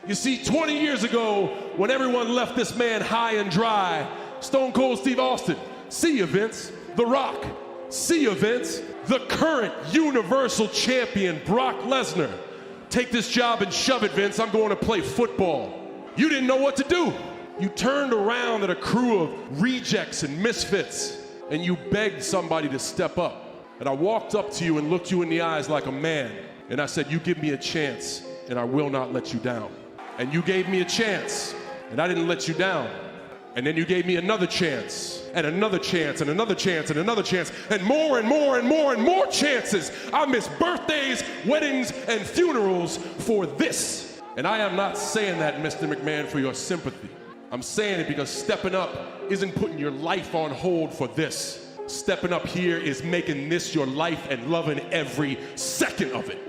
You see, 20 years ago, when everyone left this man high and dry, Stone Cold Steve Austin, see you, Vince. The Rock, see you, Vince. The current Universal Champion, Brock Lesnar. Take this job and shove it, Vince. I'm going to play football. You didn't know what to do. You turned around at a crew of rejects and misfits, and you begged somebody to step up. And I walked up to you and looked you in the eyes like a man, and I said, you give me a chance, and I will not let you down. And you gave me a chance, and I didn't let you down. And then you gave me another chance, and another chance, and another chance, and another chance, and more and more and more and more chances. I miss birthdays, weddings, and funerals for this. And I am not saying that, Mr. McMahon, for your sympathy. I'm saying it because stepping up isn't putting your life on hold for this. Stepping up here is making this your life and loving every second of it.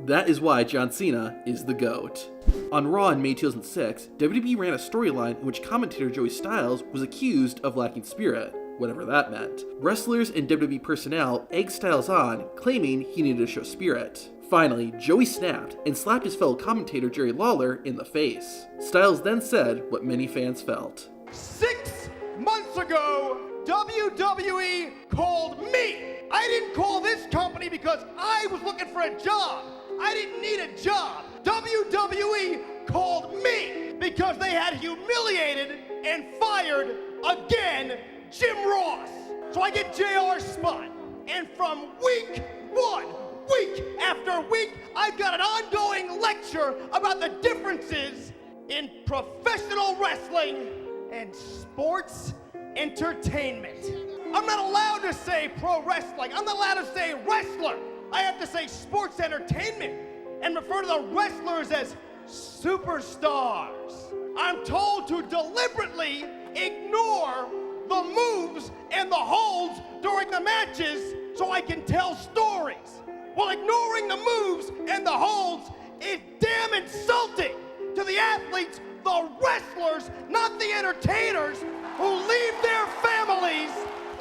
That is why John Cena is the GOAT. On Raw in May 2006, WWE ran a storyline in which commentator Joey Styles was accused of lacking spirit, whatever that meant. Wrestlers and WWE personnel egged Styles on, claiming he needed to show spirit. Finally, Joey snapped and slapped his fellow commentator Jerry Lawler in the face. Styles then said what many fans felt. 6 months ago, WWE called me. I didn't call this company because I was looking for a job. I didn't need a job. WWE called me because they had humiliated and fired again Jim Ross. So I get JR's spot. And from week 1, week after week, I've got an ongoing lecture about the differences in professional wrestling and sports entertainment. I'm not allowed to say pro wrestling. I'm not allowed to say wrestler. I have to say sports entertainment and refer to the wrestlers as superstars. I'm told to deliberately ignore the moves and the holds during the matches so I can tell stories. Well, ignoring the moves and the holds is damn insulting to the athletes, the wrestlers, not the entertainers, who leave their families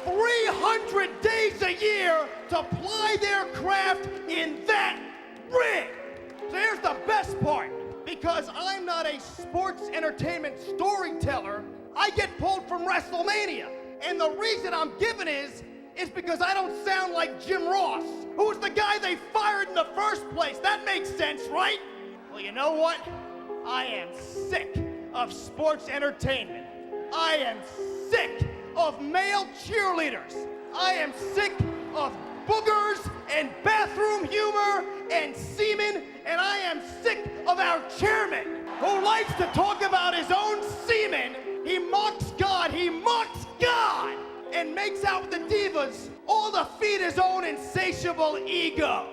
300 days a year to ply their craft in that ring. So here's the best part. Because I'm not a sports entertainment storyteller, I get pulled from WrestleMania. And the reason I'm given is because I don't sound like Jim Ross, who was the guy they fired in the first place. That makes sense, right? Well, you know what? I am sick of sports entertainment. I am sick of male cheerleaders. I am sick of boogers and bathroom humor and semen, and I am sick of our chairman who likes to talk about his own semen. He mocks God, and makes out with the divas, all to feed his own insatiable ego.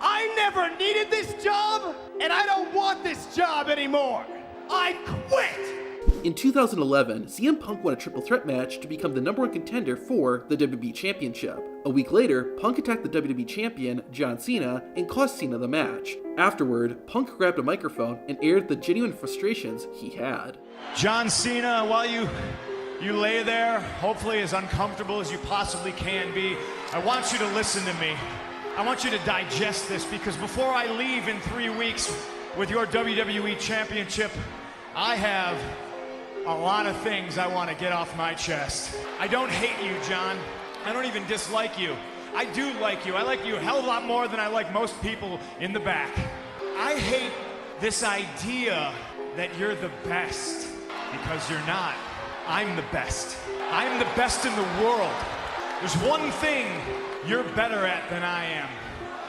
I never needed this job, and I don't want this job anymore. I quit! In 2011, CM Punk won a triple threat match to become the #1 contender for the WWE Championship. A week later, Punk attacked the WWE Champion, John Cena, and cost Cena the match. Afterward, Punk grabbed a microphone and aired the genuine frustrations he had. John Cena, while you lay there, hopefully as uncomfortable as you possibly can be, I want you to listen to me. I want you to digest this, because before I leave in 3 weeks with your WWE Championship, I have a lot of things I want to get off my chest. I don't hate you, John. I don't even dislike you. I do like you. I like you a hell of a lot more than I like most people in the back. I hate this idea that you're the best, because you're not. I'm the best. I'm the best in the world. There's one thing you're better at than I am,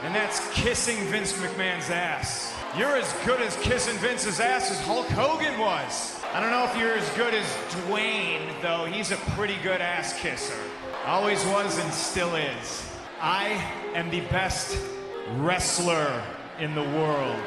and that's kissing Vince McMahon's ass. You're as good as kissing Vince's ass as Hulk Hogan was. I don't know if you're as good as Dwayne, though. He's a pretty good ass kisser. Always was and still is. I am the best wrestler in the world.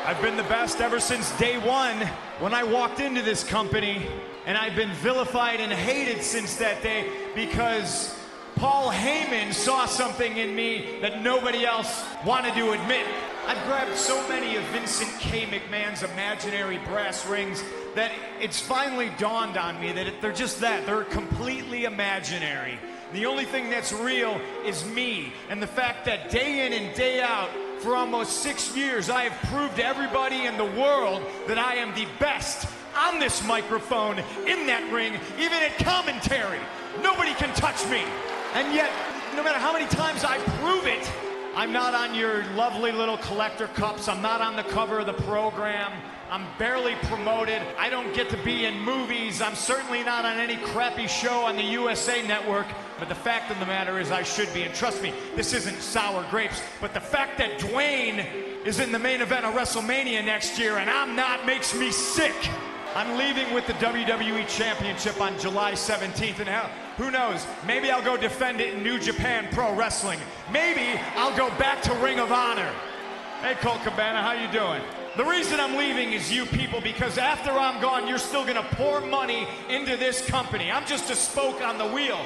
I've been the best ever since day one when I walked into this company, and I've been vilified and hated since that day because Paul Heyman saw something in me that nobody else wanted to admit. I've grabbed so many of Vincent K. McMahon's imaginary brass rings that it's finally dawned on me that they're just that. They're completely imaginary. The only thing that's real is me, and the fact that day in and day out, For almost 6 years, I have proved to everybody in the world that I am the best on this microphone, in that ring, even at commentary. Nobody can touch me. And yet, no matter how many times I prove it, I'm not on your lovely little collector cups. I'm not on the cover of the program. I'm barely promoted. I don't get to be in movies. I'm certainly not on any crappy show on the USA Network. But the fact of the matter is I should be. And trust me, this isn't sour grapes. But the fact that Dwayne is in the main event of WrestleMania next year and I'm not makes me sick. I'm leaving with the WWE Championship on July 17th. And hell, who knows? Maybe I'll go defend it in New Japan Pro Wrestling. Maybe I'll go back to Ring of Honor. Hey, Colt Cabana, how you doing? The reason I'm leaving is you people, because after I'm gone, you're still gonna pour money into this company. I'm just a spoke on the wheel.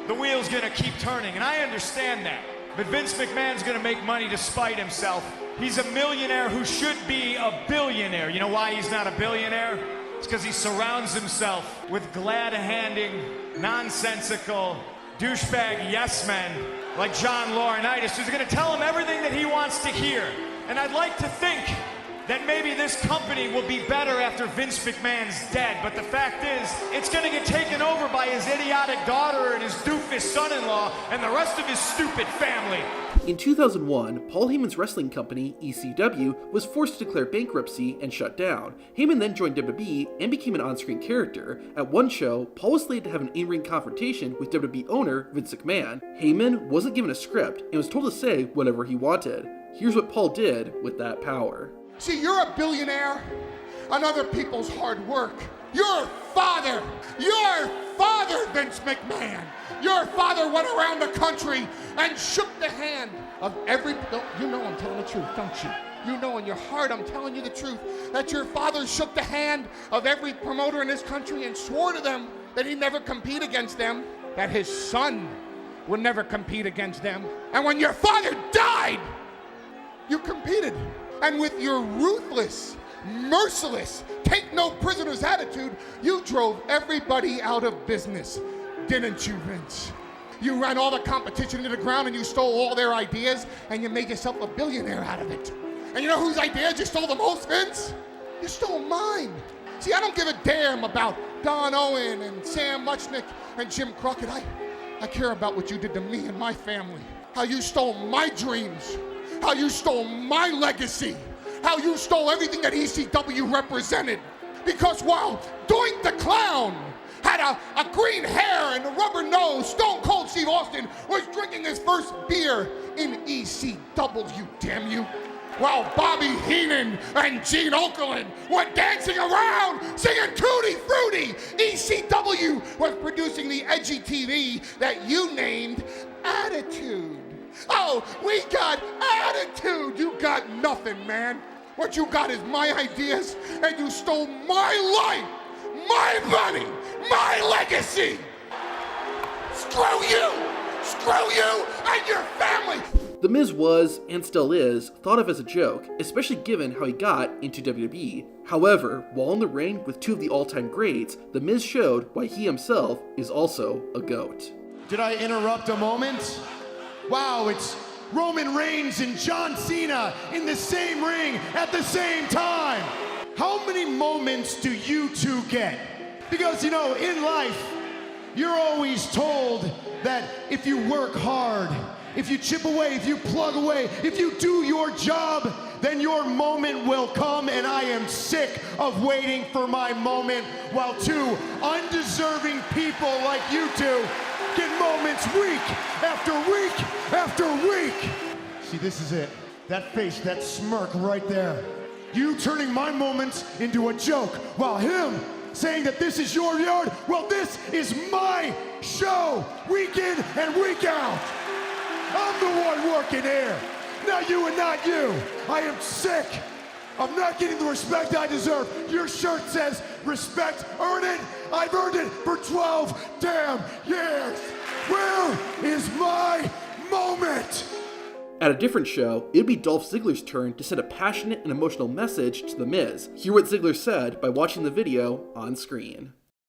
The wheel's gonna keep turning, and I understand that. But Vince McMahon's gonna make money to spite himself. He's a millionaire who should be a billionaire. You know why he's not a billionaire? It's because he surrounds himself with glad-handing, nonsensical, douchebag yes-men like John Laurinaitis, who's gonna tell him everything that he wants to hear. And I'd like to think that maybe this company will be better after Vince McMahon's dead. But the fact is, it's gonna get taken over by his idiotic daughter and his doofus son-in-law and the rest of his stupid family. In 2001, Paul Heyman's wrestling company, ECW, was forced to declare bankruptcy and shut down. Heyman then joined WWE and became an on-screen character. At one show, Paul was slated to have an in-ring confrontation with WWE owner Vince McMahon. Heyman wasn't given a script and was told to say whatever he wanted. Here's what Paul did with that power. See, you're a billionaire on other people's hard work. Your father, Vince McMahon, your father went around the country and shook the hand of every, you know I'm telling the truth, don't you? You know in your heart I'm telling you the truth, that your father shook the hand of every promoter in this country and swore to them that he'd never compete against them, that his son would never compete against them. And when your father died, you competed. And with your ruthless, merciless, take no prisoners attitude, you drove everybody out of business, didn't you, Vince? You ran all the competition into the ground and you stole all their ideas and you made yourself a billionaire out of it. And you know whose ideas you stole the most, Vince? You stole mine. See, I don't give a damn about Don Owen and Sam Muchnick and Jim Crockett. I care about what you did to me and my family. How you stole my dreams. How you stole my legacy, how you stole everything that ECW represented. Because while Doink the Clown had a green hair and a rubber nose, Stone Cold Steve Austin was drinking his first beer in ECW, damn you. While Bobby Heenan and Gene Okerlund were dancing around singing Tutti Frutti, ECW was producing the edgy TV that you named Attitude. Oh, we got attitude. You got nothing, man. What you got is my ideas, and you stole my life, my money, my legacy. Screw you and your family. The Miz was, and still is, thought of as a joke, especially given how he got into WWE. However, while in the ring with two of the all-time greats, The Miz showed why he himself is also a GOAT. Did I interrupt a moment? Wow, it's Roman Reigns and John Cena in the same ring at the same time. How many moments do you two get? Because, you know, in life, you're always told that if you work hard, if you chip away, if you plug away, if you do your job, then your moment will come, and I am sick of waiting for my moment while two undeserving people like you two get moments week after week after week. See, this is it. That face, that smirk right there. You turning my moments into a joke while him saying that this is your yard. Well, this is my show, week in and week out. I'm the one working here, not you and not you. I am sick of not getting the respect I deserve. Your shirt says respect, earn it. I've earned it for 12 damn years. Where is my moment? At a different show, it would be Dolph Ziggler's turn to send a passionate and emotional message to The Miz. Hear what Ziggler said by watching the video on screen.